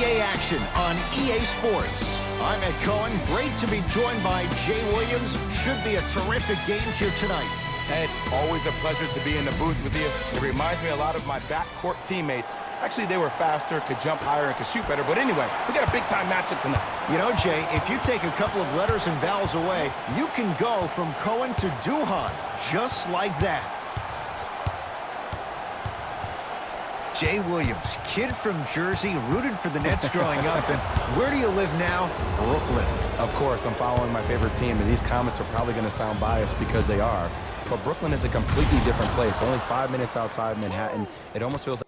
NBA action on EA Sports. I'm Ed Cohen. Great to be joined by Jay Williams. Should be a terrific game here tonight. Ed, always a pleasure to be in the booth with you. It reminds me a lot of my backcourt teammates. Actually, they were faster, could jump higher, and could shoot better. But anyway, we got a big-time matchup tonight. You know, Jay, if you take a couple of letters and vowels away, you can go from Cohen to Duhan, just like that. Jay Williams, kid from Jersey, rooted for the Nets growing up. And where do you live now? Brooklyn. Of course, I'm following my favorite team, and these comments are probably going to sound biased because they are. But Brooklyn is a completely different place. Only 5 minutes outside Manhattan. It almost feels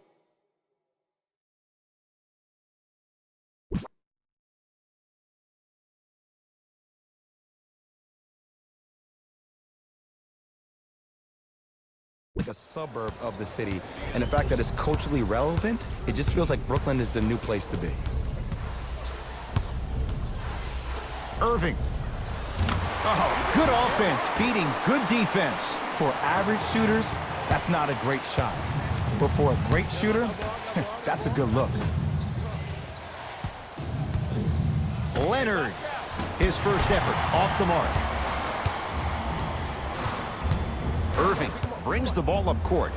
like a suburb of the city. And the fact that it's culturally relevant, it just feels like Brooklyn is the new place to be. Irving. Oh, good offense, beating good defense. For average shooters, that's not a great shot. But for a great shooter, that's a good look. Leonard, his first effort off the mark. Irving brings the ball up court.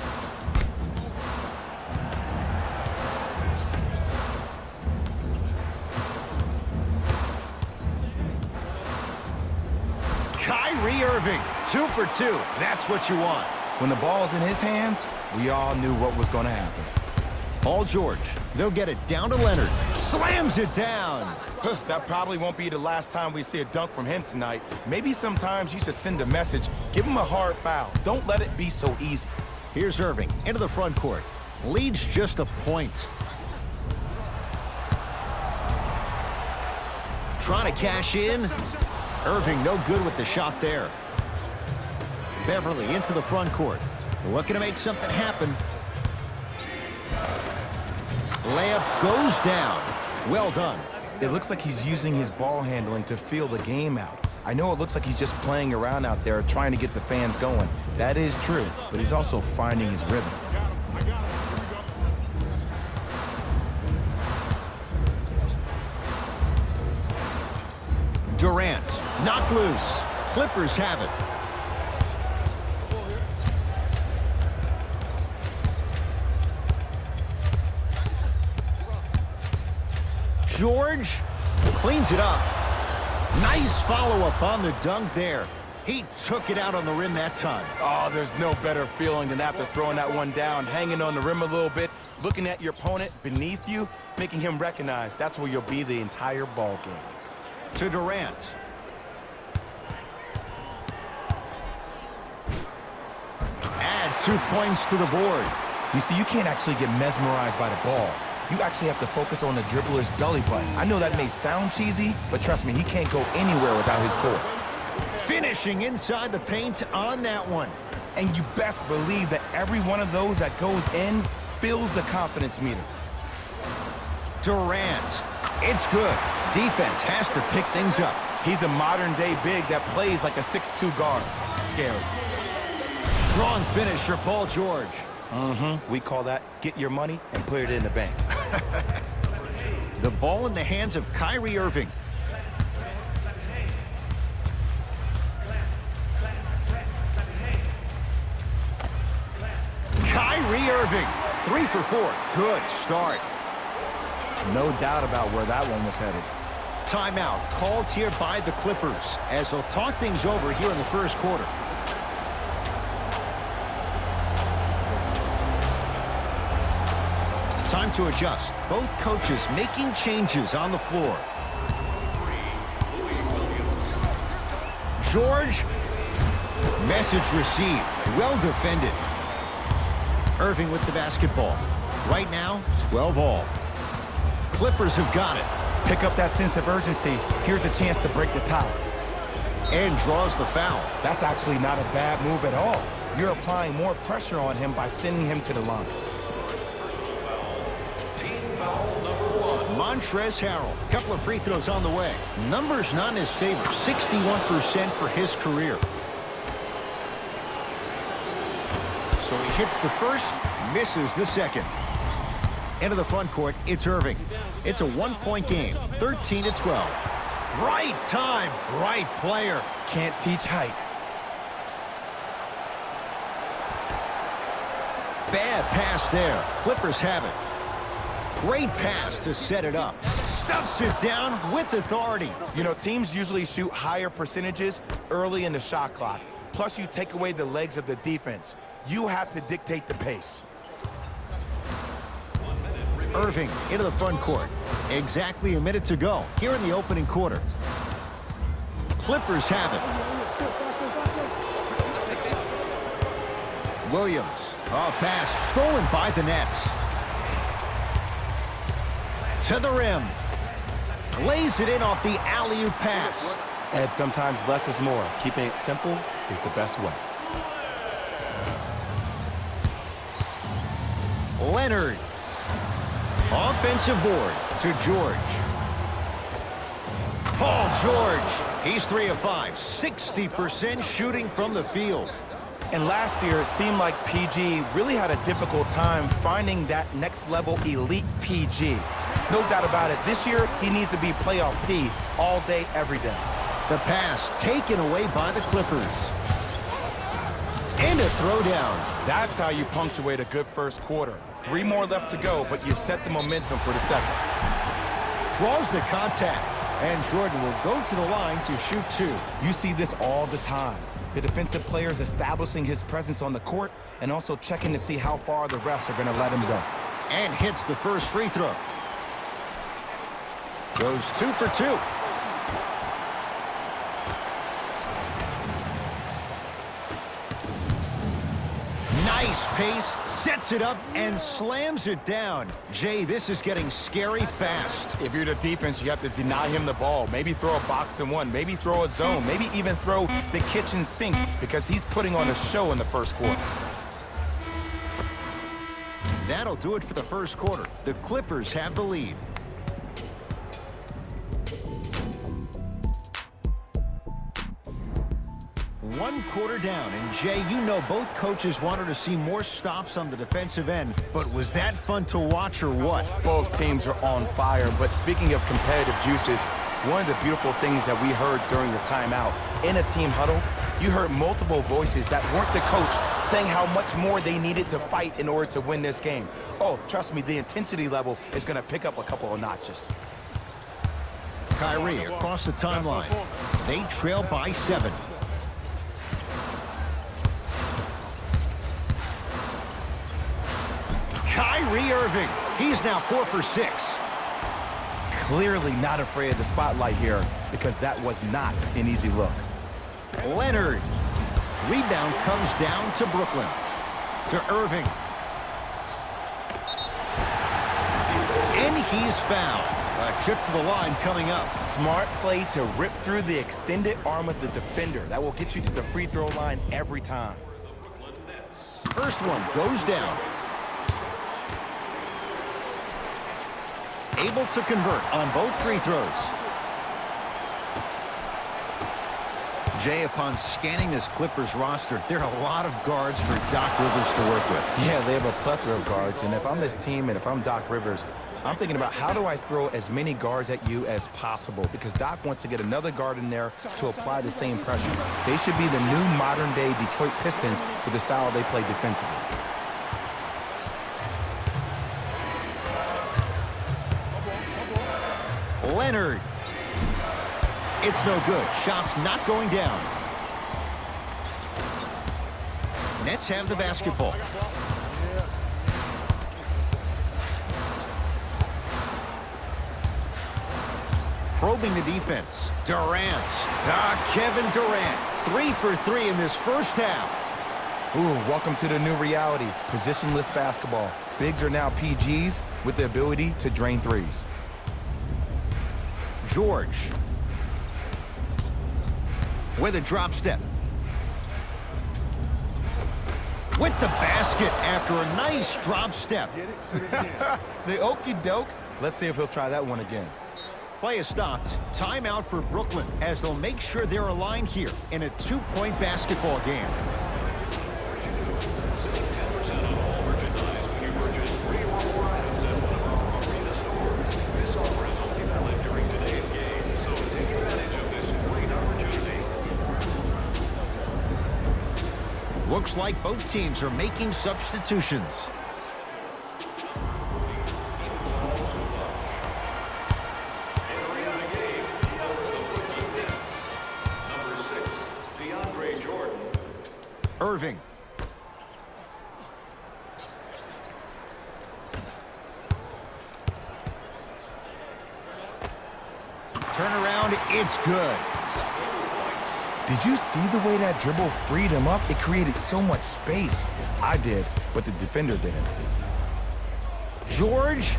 Kyrie Irving, 2 for 2. That's what you want. When the ball is in his hands, we all knew what was going to happen. Paul George, they'll get it down to Leonard. Slams it down. That probably won't be the last time we see a dunk from him tonight. Maybe sometimes you should send a message. Give him a hard foul. Don't let it be so easy. Here's Irving into the front court. Leads just a point. Trying to cash in. Irving no good with the shot there. Beverly into the front court. Looking to make something happen. Layup goes down. Well done. It looks like he's using his ball handling to feel the game out. I know it looks like he's just playing around out there trying to get the fans going. That is true, but he's also finding his rhythm. Durant, knocked loose. Clippers have it. George cleans it up. Nice follow-up on the dunk there. He took it out on the rim that time. Oh, there's no better feeling than after throwing that one down, hanging on the rim a little bit, looking at your opponent beneath you, making him recognize that's where you'll be the entire ball game. To Durant. Add 2 points to the board. You see, you can't actually get mesmerized by the ball. You actually have to focus on the dribbler's belly button. I know that may sound cheesy, but trust me, he can't go anywhere without his core. Finishing inside the paint on that one. And you best believe that every one of those that goes in fills the confidence meter. Durant. It's good. Defense has to pick things up. He's a modern-day big that plays like a 6'2 guard. Scary. Strong finisher, Paul George. We call that get your money and put it in the bank. The ball in the hands of Kyrie Irving. Kyrie Irving, 3 for 4. Good start. No doubt about where that one was headed. Timeout called here by the Clippers as they'll talk things over here in the first quarter. Time to adjust. Both coaches making changes on the floor. George. Message received. Well defended. Irving with the basketball. Right now, 12 all. Clippers have got it. Pick up that sense of urgency. Here's a chance to break the tie. And draws the foul. That's actually not a bad move at all. You're applying more pressure on him by sending him to the line. Montrezl Harrell, a couple of free throws on the way. Numbers not in his favor, 61% for his career. So he hits the first, misses the second. Into the front court, it's Irving. It's a one-point game, 13-12. Right time, right player. Can't teach height. Bad pass there. Clippers have it. Great pass to set it up. Stuffs it down with authority. You know, teams usually shoot higher percentages early in the shot clock. Plus, you take away the legs of the defense. You have to dictate the pace. Irving into the front court. Exactly a minute to go here in the opening quarter. Clippers have it. Williams. A pass stolen by the Nets. To the rim. Lays it in off the alley-oop pass. And sometimes less is more. Keeping it simple is the best way. Leonard. Offensive board to George. Paul George. He's 3 of 5. 60% shooting from the field. And last year, it seemed like PG really had a difficult time finding that next-level elite PG. No doubt about it. This year, he needs to be playoff P all day, every day. The pass taken away by the Clippers. And a throwdown. That's how you punctuate a good first quarter. 3 more left to go, but you've set the momentum for the second. Draws the contact, and Jordan will go to the line to shoot 2. You see this all the time. The defensive players establishing his presence on the court and also checking to see how far the refs are going to let him go. And hits the first free throw. Goes 2 for 2. Nice pace, sets it up, and slams it down. Jay, this is getting scary fast. If you're the defense, you have to deny him the ball. Maybe throw a box and one. Maybe throw a zone. Maybe even throw the kitchen sink because he's putting on a show in the first quarter. That'll do it for the first quarter. The Clippers have the lead. One quarter down, and Jay, you know both coaches wanted to see more stops on the defensive end, but was that fun to watch or what? Both teams are on fire, but speaking of competitive juices, one of the beautiful things that we heard during the timeout, in a team huddle, you heard multiple voices that weren't the coach saying how much more they needed to fight in order to win this game. Oh, trust me, the intensity level is going to pick up a couple of notches. Kyrie across the timeline. They trail by 7. Kyrie Irving. He's now 4 for 6. Clearly not afraid of the spotlight here because that was not an easy look. Leonard. Rebound comes down to Brooklyn. To Irving. And he's fouled. A trip to the line coming up. Smart play to rip through the extended arm of the defender. That will get you to the free throw line every time. First one goes down. Able to convert on both free throws. Jay, upon scanning this Clippers roster, there are a lot of guards for Doc Rivers to work with. Yeah, they have a plethora of guards, and if I'm this team and if I'm Doc Rivers, I'm thinking about how do I throw as many guards at you as possible because Doc wants to get another guard in there to apply the same pressure. They should be the new modern-day Detroit Pistons with the style they play defensively. Leonard. It's no good. Shot's not going down. Nets have the basketball. Probing the defense. Durant. Kevin Durant. 3 for 3 in this first half. Ooh, welcome to the new reality. Positionless basketball. Bigs are now PGs with the ability to drain threes. George. With a drop step. With the basket after a nice drop step. The okie doke. Let's see if he'll try that one again. Play is stopped. Timeout for Brooklyn as they'll make sure they're aligned here in a 2-point basketball game. Looks like both teams are making substitutions. Irving. Turnaround, it's good. Did you see the way that dribble freed him up? It created so much space. I did, but the defender didn't. George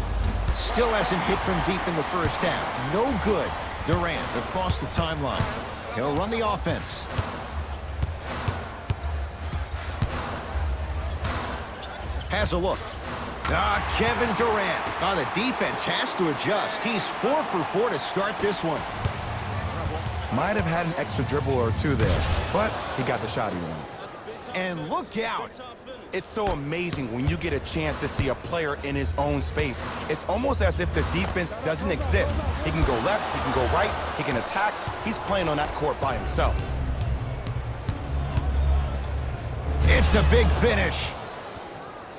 still hasn't hit from deep in the first half. No good. Durant across the timeline. He'll run the offense. Has a look. Kevin Durant. The defense has to adjust. He's 4 for 4 to start this one. Might have had an extra dribble or two there, but he got the shot he wanted. And look out. It's so amazing when you get a chance to see a player in his own space. It's almost as if the defense doesn't exist. He can go left, he can go right, he can attack. He's playing on that court by himself. It's a big finish.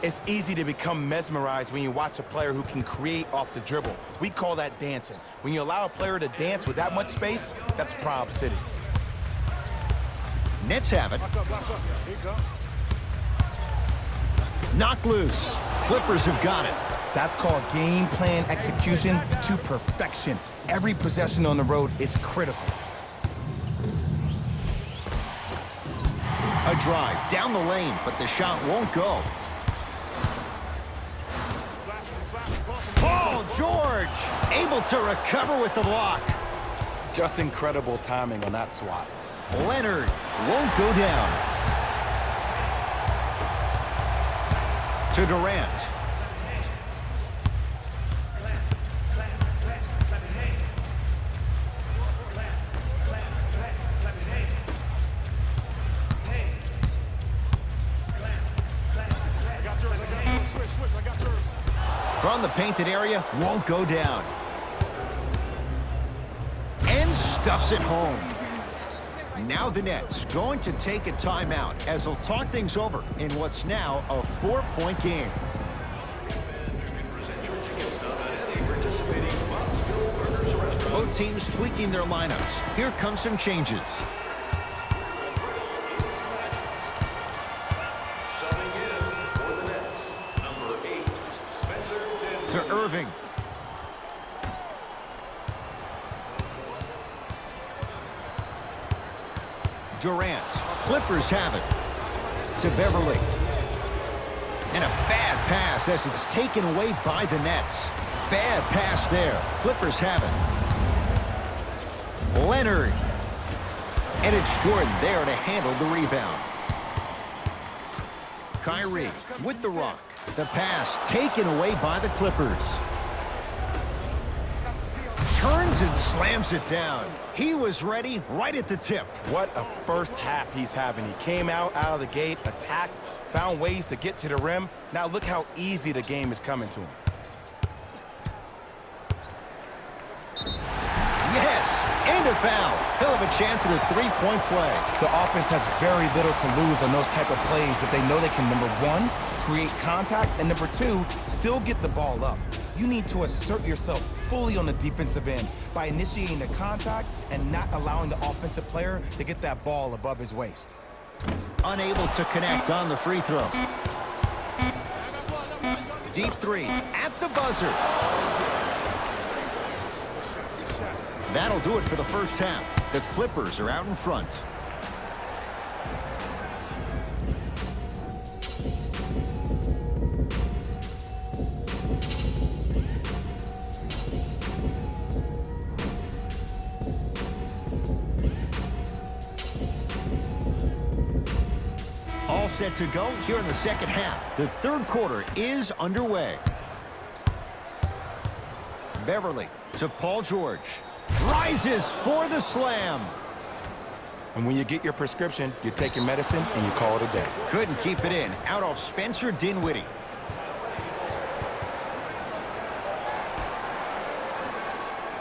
It's easy to become mesmerized when you watch a player who can create off the dribble. We call that dancing. When you allow a player to dance with that much space, that's Prob City. Nets have it. Knock loose. Clippers have got it. That's called game plan execution to perfection. Every possession on the road is critical. A drive down the lane, but the shot won't go. Paul George able to recover with the block. Just incredible timing on that swat. Leonard won't go down. To Durant. From the painted area, won't go down. And stuffs it home. Now the Nets going to take a timeout as they'll talk things over in what's now a 4-point game. Both teams tweaking their lineups. Here come some changes. To Irving. Durant. Clippers have it. To Beverly. And a bad pass as it's taken away by the Nets. Bad pass there. Clippers have it. Leonard. And it's Jordan there to handle the rebound. Kyrie with the rock. The pass taken away by the Clippers. Turns and slams it down. He was ready right at the tip. What a first half he's having. He came out of the gate, attacked, found ways to get to the rim. Now look how easy the game is coming to him. Yes, and a foul. He'll have a chance at a three-point play. The offense has very little to lose on those type of plays if they know they can, number one, create contact, and number two, still get the ball up. You need to assert yourself fully on the defensive end by initiating the contact and not allowing the offensive player to get that ball above his waist. Unable to connect on the free throw. Deep three at the buzzer. That'll do it for the first half. The Clippers are out in front. All set to go here in the second half. The third quarter is underway. Beverly to Paul George. Rises for the slam. And when you get your prescription, you take your medicine and you call it a day. Couldn't keep it in. Out off Spencer Dinwiddie.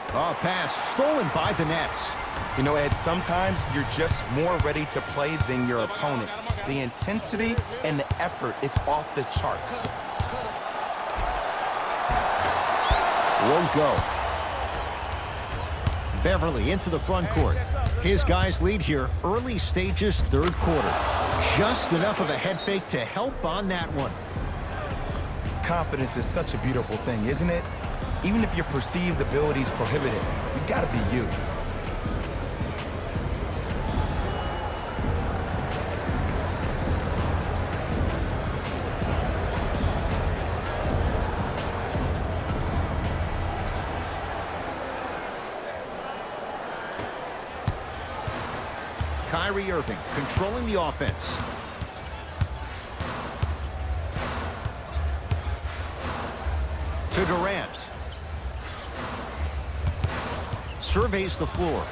A pass stolen by the Nets. You know, Ed, sometimes you're just more ready to play than your opponent. The intensity and the effort, it's off the charts. Won't go. Beverly into the front court. His guys lead here, early stages, third quarter. Just enough of a head fake to help on that one. Confidence is such a beautiful thing, isn't it? Even if your perceived abilities prohibit it, you gotta be you. Kyrie Irving controlling the offense. To Durant. Surveys the floor.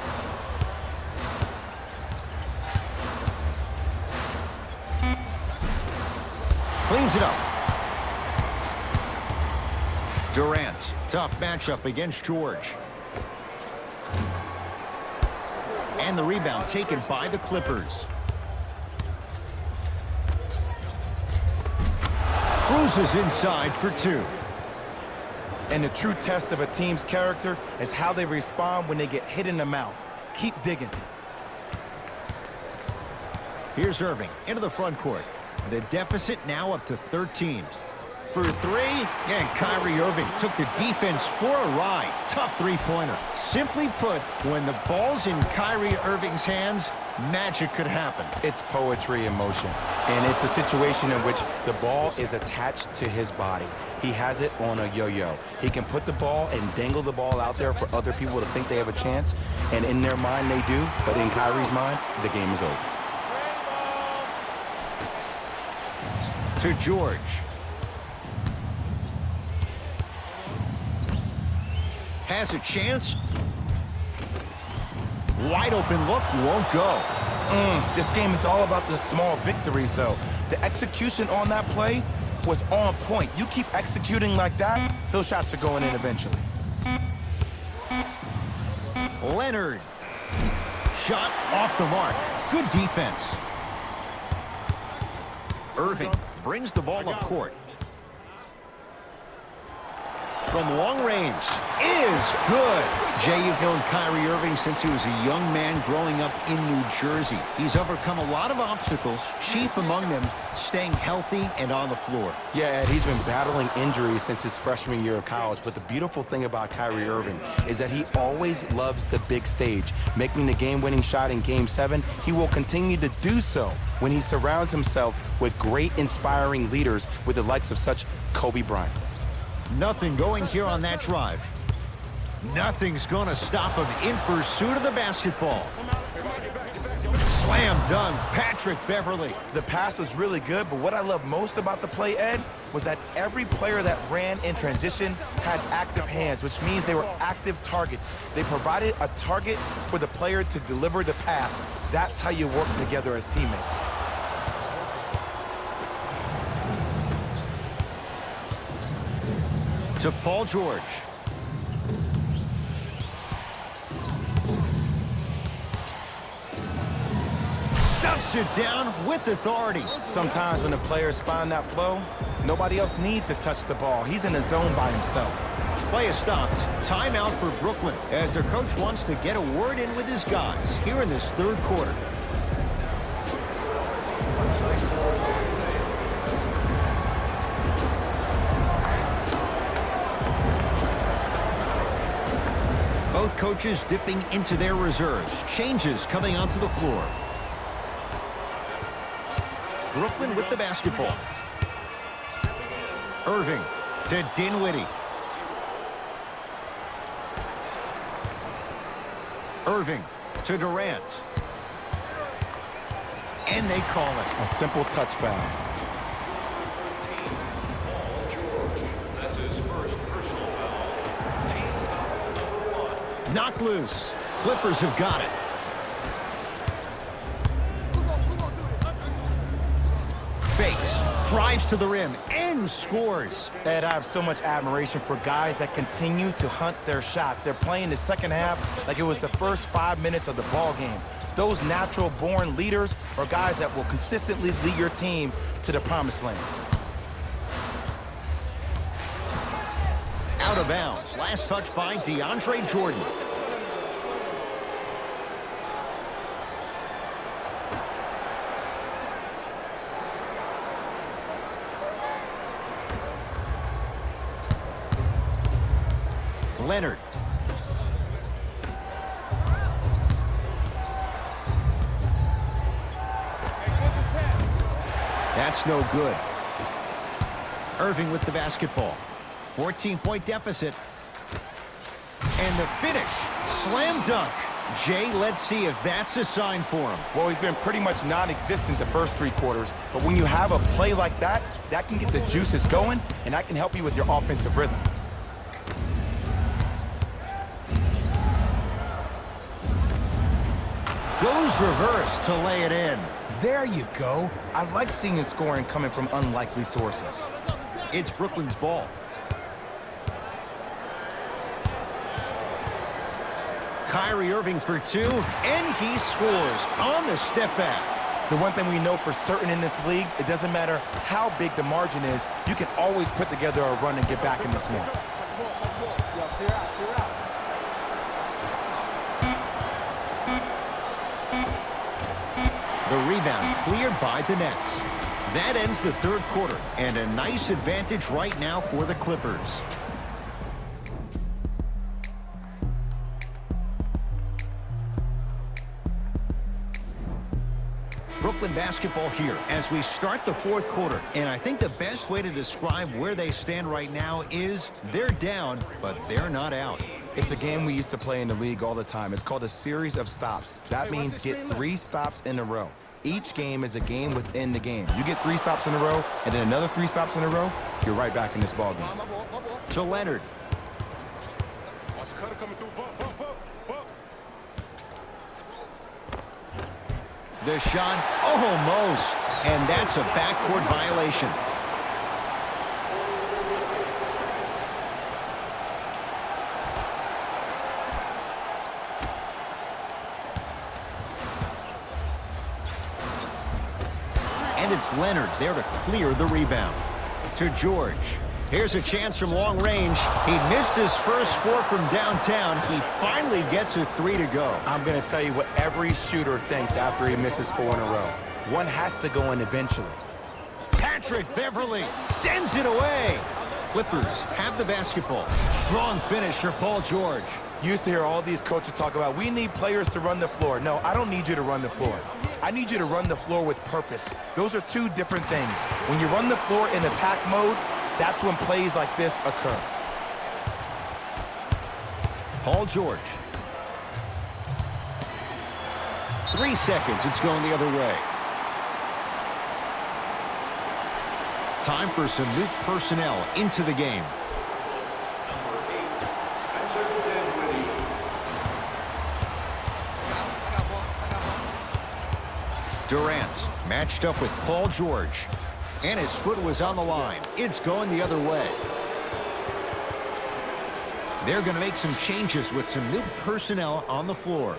Cleans it up. Durant, tough matchup against George. And the rebound taken by the Clippers. Cruises inside for two. And the true test of a team's character is how they respond when they get hit in the mouth. Keep digging. Here's Irving into the front court. The deficit now up to 13. For three, and Kyrie Irving took the defense for a ride. Tough three-pointer. Simply put, when the ball's in Kyrie Irving's hands, magic could happen. It's poetry in motion. And it's a situation in which the ball is attached to his body. He has it on a yo-yo. He can put the ball and dangle the ball out there for other people to think they have a chance. And in their mind, they do. But in Kyrie's mind, the game is over. To George. Has a chance. Wide open look, won't go. This game is all about the small victories, though. The execution on that play was on point. You keep executing like that, those shots are going in eventually. Leonard. Shot off the mark. Good defense. Irving brings the ball up court. From long range is good. Jay, you've known Kyrie Irving since he was a young man growing up in New Jersey. He's overcome a lot of obstacles, chief among them staying healthy and on the floor. Yeah, Ed, he's been battling injuries since his freshman year of college, but the beautiful thing about Kyrie Irving is that he always loves the big stage. Making the game-winning shot in Game 7, he will continue to do so when he surrounds himself with great, inspiring leaders with the likes of such Kobe Bryant. Nothing going here on that drive. Nothing's going to stop him in pursuit of the basketball. Slam dunk, Patrick Beverly. The pass was really good, but what I love most about the play, Ed, was that every player that ran in transition had active hands, which means they were active targets. They provided a target for the player to deliver the pass. That's how you work together as teammates. To Paul George. Stuffs it down with authority. Sometimes when the players find that flow, nobody else needs to touch the ball. He's in the zone by himself. Play is stopped. Timeout for Brooklyn as their coach wants to get a word in with his guys here in this third quarter. Both coaches dipping into their reserves. Changes coming onto the floor. Brooklyn with the basketball. Irving to Dinwiddie. Irving to Durant. And they call it. A simple touch foul. Knocked loose. Clippers have got it. Fakes. Drives to the rim and scores. Ed, I have so much admiration for guys that continue to hunt their shot. They're playing the second half like it was the first 5 minutes of the ball game. Those natural-born leaders are guys that will consistently lead your team to the promised land. Out of bounds. Last touch by DeAndre Jordan. Leonard. That's no good. Irving with the basketball. 14-point deficit. And the finish. Slam dunk. Jay, let's see if that's a sign for him. Well, he's been pretty much non-existent the first 3 quarters, but when you have a play like that, that can get the juices going, and that can help you with your offensive rhythm. Goes reverse to lay it in. There you go. I like seeing his scoring coming from unlikely sources. It's Brooklyn's ball. Kyrie Irving for 2, and he scores on the step back. The one thing we know for certain in this league, it doesn't matter how big the margin is, you can always put together a run and get back in this one. The rebound cleared by the Nets. That ends the third quarter, and a nice advantage right now for the Clippers. Brooklyn basketball here as we start the fourth quarter. And I think the best way to describe where they stand right now is they're down, but they're not out. It's a game we used to play in the league all the time. It's called a series of stops. That means get 3 stops in a row. Each game is a game within the game. You get 3 stops in a row, and then another 3 stops in a row, you're right back in this ball game. To Leonard. The shot, almost, and that's a backcourt violation. And it's Leonard there to clear the rebound. To George. Here's a chance from long range. He missed his first 4 from downtown. He finally gets a 3 to go. I'm going to tell you what every shooter thinks after he misses 4 in a row. One has to go in eventually. Patrick Beverly sends it away. Clippers have the basketball. Strong finish for Paul George. You used to hear all these coaches talk about, we need players to run the floor. No, I don't need you to run the floor. I need you to run the floor with purpose. Those are 2 different things. When you run the floor in attack mode, that's when plays like this occur. Paul George. 3 seconds, it's going the other way. Time for some new personnel into the game. Durant matched up with Paul George. And his foot was on the line. It's going the other way. They're going to make some changes with some new personnel on the floor.